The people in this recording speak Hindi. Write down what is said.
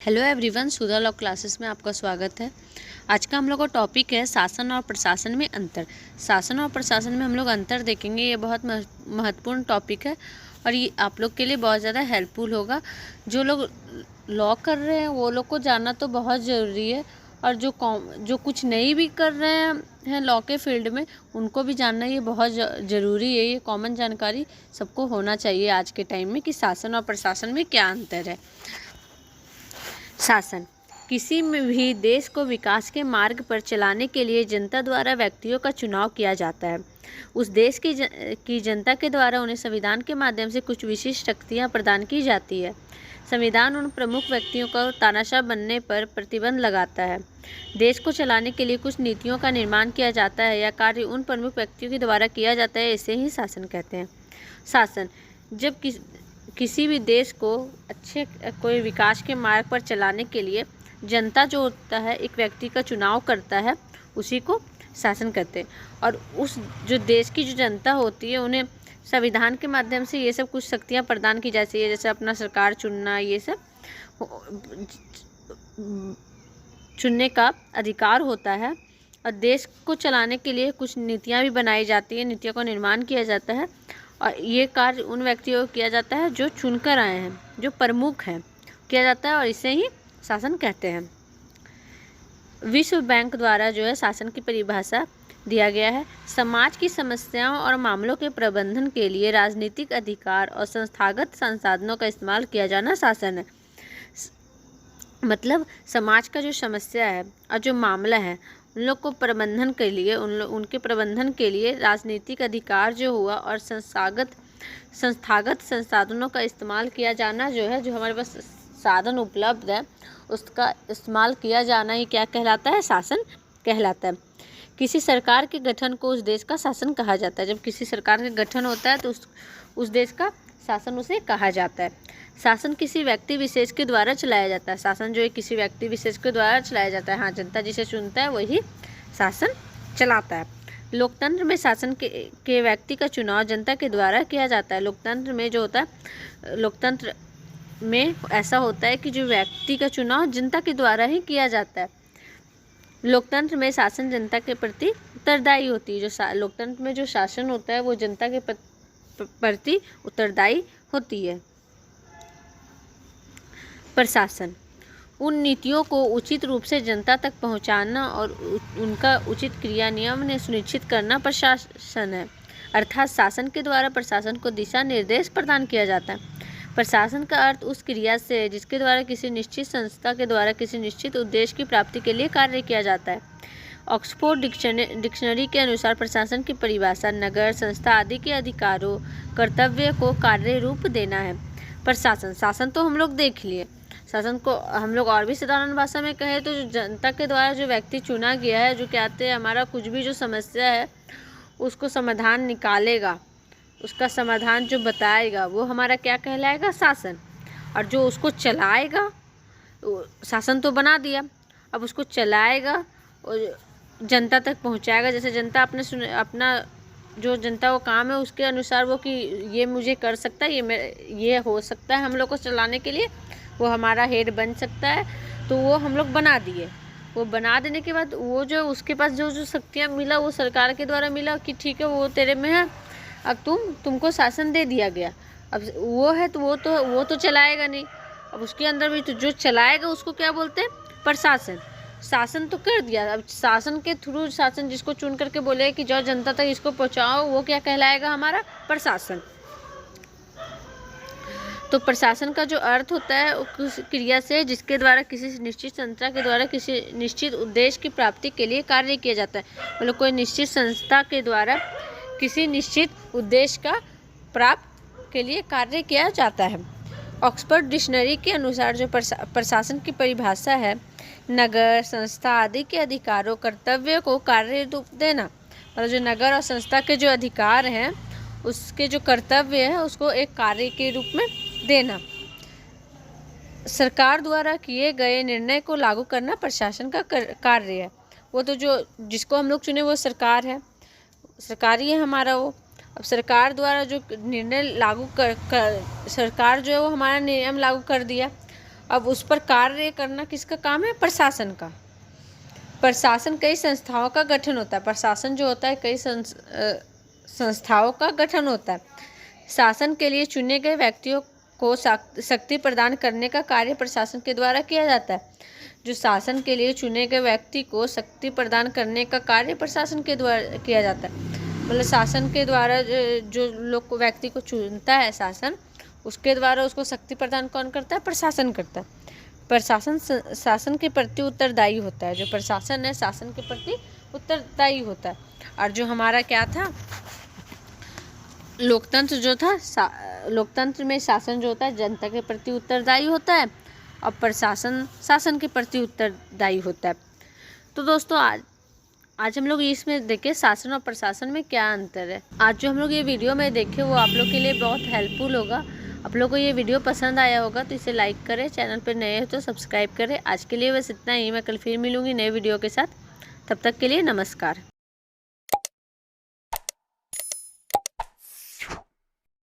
हेलो एवरीवन, सुधा लॉ क्लासेस में आपका स्वागत है। आज का हम लोग का टॉपिक है शासन और प्रशासन में अंतर। शासन और प्रशासन में हम लोग अंतर देखेंगे। ये बहुत महत्वपूर्ण टॉपिक है और ये आप लोग के लिए बहुत ज़्यादा हेल्पफुल होगा। जो लोग लॉ कर रहे हैं वो लोग को जानना तो बहुत ज़रूरी है, और जो कुछ नहीं भी कर रहे हैं लॉ के फील्ड में, उनको भी जानना ये बहुत ज़रूरी है। ये कॉमन जानकारी सबको होना चाहिए आज के टाइम में कि शासन और प्रशासन में क्या अंतर है। शासन किसी में भी देश को विकास के मार्ग पर चलाने के लिए जनता द्वारा व्यक्तियों का चुनाव किया जाता है। उस देश की जनता के द्वारा उन्हें संविधान के माध्यम से कुछ विशिष्ट शक्तियां प्रदान की जाती है। संविधान उन प्रमुख व्यक्तियों को तानाशाह बनने पर प्रतिबंध लगाता है। देश को चलाने के लिए कुछ नीतियों का निर्माण किया जाता है या कार्य उन प्रमुख व्यक्तियों के द्वारा किया जाता है, इसे ही शासन कहते हैं। शासन जब किसी भी देश को कोई विकास के मार्ग पर चलाने के लिए जनता जो होता है एक व्यक्ति का चुनाव करता है, उसी को शासन कहते हैं। और उस जो देश की जो जनता होती है उन्हें संविधान के माध्यम से ये सब कुछ शक्तियां प्रदान की जाती है, जैसे अपना सरकार चुनना, ये सब चुनने का अधिकार होता है। और देश को चलाने के लिए कुछ नीतियाँ भी बनाई जाती है, नीतियों का निर्माण किया जाता है, और ये कार्य उन व्यक्तियों को किया जाता है जो चुनकर आए हैं, जो प्रमुख हैं, किया जाता है, और इसे ही शासन कहते हैं। विश्व बैंक द्वारा जो है शासन की परिभाषा दिया गया है। समाज की समस्याओं और मामलों के प्रबंधन के लिए राजनीतिक अधिकार और संस्थागत संसाधनों का इस्तेमाल किया जाना शासन है। मतलब समाज का जो समस्या है और जो मामला है उन लोग को प्रबंधन के लिए उनके प्रबंधन के लिए राजनीतिक अधिकार जो हुआ और संस्थागत संसाधनों का इस्तेमाल किया जाना, जो है जो हमारे पास साधन उपलब्ध है उसका इस्तेमाल किया जाना ही क्या कहलाता है? शासन कहलाता है। किसी सरकार के गठन को उस देश का शासन कहा जाता है। जब किसी सरकार का गठन होता है तो उस देश का शासन उसे कहा जाता है। शासन किसी व्यक्ति विशेष के द्वारा चलाया जाता है। शासन जो है किसी व्यक्ति विशेष के द्वारा चलाया जाता है। हाँ, जनता जिसे चुनता है वही शासन चलाता है। लोकतंत्र में शासन के व्यक्ति का चुनाव जनता के द्वारा किया जाता है। लोकतंत्र में जो होता है, लोकतंत्र में ऐसा होता है कि जो व्यक्ति का चुनाव जनता के द्वारा ही किया जाता है। लोकतंत्र में शासन जनता के प्रति उत्तरदायी होती है। जो लोकतंत्र में जो शासन होता है वो जनता के प्रति उत्तरदायी होती है। प्रशासन उन नीतियों को उचित रूप से जनता तक पहुंचाना और उनका उचित क्रियान्वयन सुनिश्चित करना प्रशासन है। अर्थात शासन के द्वारा प्रशासन को दिशा निर्देश प्रदान किया जाता है। प्रशासन का अर्थ उस क्रिया से है जिसके द्वारा किसी निश्चित संस्था के द्वारा किसी निश्चित उद्देश्य की प्राप्ति के लिए कार्य किया जाता है। ऑक्सफोर्ड डिक्शनरी के अनुसार प्रशासन की परिभाषा नगर, संस्था आदि के अधिकारों, कर्तव्य को कार्य रूप देना है। प्रशासन शासन तो हम लोग देख लिए। शासन को हम लोग और भी साधारण भाषा में कहें तो जो जनता के द्वारा जो व्यक्ति चुना गया है, जो कहते हैं हमारा कुछ भी जो समस्या है उसको समाधान निकालेगा, उसका समाधान जो बताएगा वो हमारा क्या कहलाएगा? शासन। और जो उसको चलाएगा, शासन तो बना दिया, अब उसको चलाएगा और जनता तक पहुंचाएगा। जैसे जनता अपना जो जनता को काम है उसके अनुसार वो कि ये मुझे कर सकता है, ये हो सकता है हम लोग को चलाने के लिए, वो हमारा हेड बन सकता है, तो वो हम लोग बना दिए। वो बना देने के बाद वो जो उसके पास जो शक्तियाँ मिला वो सरकार के द्वारा मिला कि ठीक है वो तेरे में है, अब तुमको शासन दे दिया गया। अब वो है तो वो तो चलाएगा नहीं, अब उसके अंदर भी तो जो चलाएगा उसको क्या बोलते हैं? प्रशासन। शासन तो कर दिया, अब शासन के थ्रू शासन जिसको चुन करके बोले कि जाओ जनता तक इसको पहुँचाओ, वो क्या कहलाएगा? हमारा प्रशासन। तो प्रशासन का जो अर्थ होता है उस क्रिया से जिसके द्वारा किसी निश्चित संस्था के द्वारा किसी निश्चित उद्देश्य की प्राप्ति के लिए कार्य किया जाता है। मतलब कोई निश्चित संस्था के द्वारा किसी निश्चित उद्देश्य का प्राप्त के लिए कार्य किया जाता है। ऑक्सफोर्ड डिक्शनरी के अनुसार जो प्रशासन की परिभाषा है नगर, संस्था आदि के अधिकारों, कर्तव्य को कार्य रूप देना। मतलब जो नगर और संस्था के जो अधिकार हैं उसके जो कर्तव्य है उसको एक कार्य के रूप में देना। सरकार द्वारा किए गए निर्णय को लागू करना प्रशासन का कार्य है। वो तो जो जिसको हम लोग चुने वो सरकार है, सरकारी है हमारा वो। अब सरकार द्वारा जो निर्णय लागू सरकार जो है वो हमारा नियम लागू कर दिया, अब उस पर कार्य करना किसका काम है? प्रशासन का। प्रशासन कई संस्थाओं का गठन होता है। प्रशासन जो होता है कई संस्थाओं का गठन होता है। शासन के लिए चुने गए व्यक्तियों को शक्ति प्रदान करने का कार्य प्रशासन के द्वारा किया जाता है। जो शासन के लिए चुने गए व्यक्ति को शक्ति प्रदान करने का कार्य प्रशासन के द्वारा किया जाता है। मतलब शासन के द्वारा जो लोग व्यक्ति को चुनता है शासन, उसके द्वारा उसको शक्ति प्रदान कौन करता है? प्रशासन करता है। प्रशासन शासन के प्रति उत्तरदायी होता है। जो प्रशासन है शासन के प्रति उत्तरदायी होता है। और जो हमारा क्या था, लोकतंत्र जो था, लोकतंत्र में शासन जो होता है जनता के प्रति उत्तरदायी होता है और प्रशासन शासन के प्रति उत्तरदायी होता है। तो दोस्तों आज हम लोग इसमें देखें शासन और प्रशासन में क्या अंतर है। आज जो हम लोग ये वीडियो में देखे वो आप लोग के लिए बहुत हेल्पफुल होगा। आप लोग को ये वीडियो पसंद आया होगा तो इसे लाइक करें, चैनल पर नए हो तो सब्सक्राइब करें। आज के लिए बस इतना ही। मैं कल फिर मिलूँगी नए वीडियो के साथ। तब तक के लिए नमस्कार।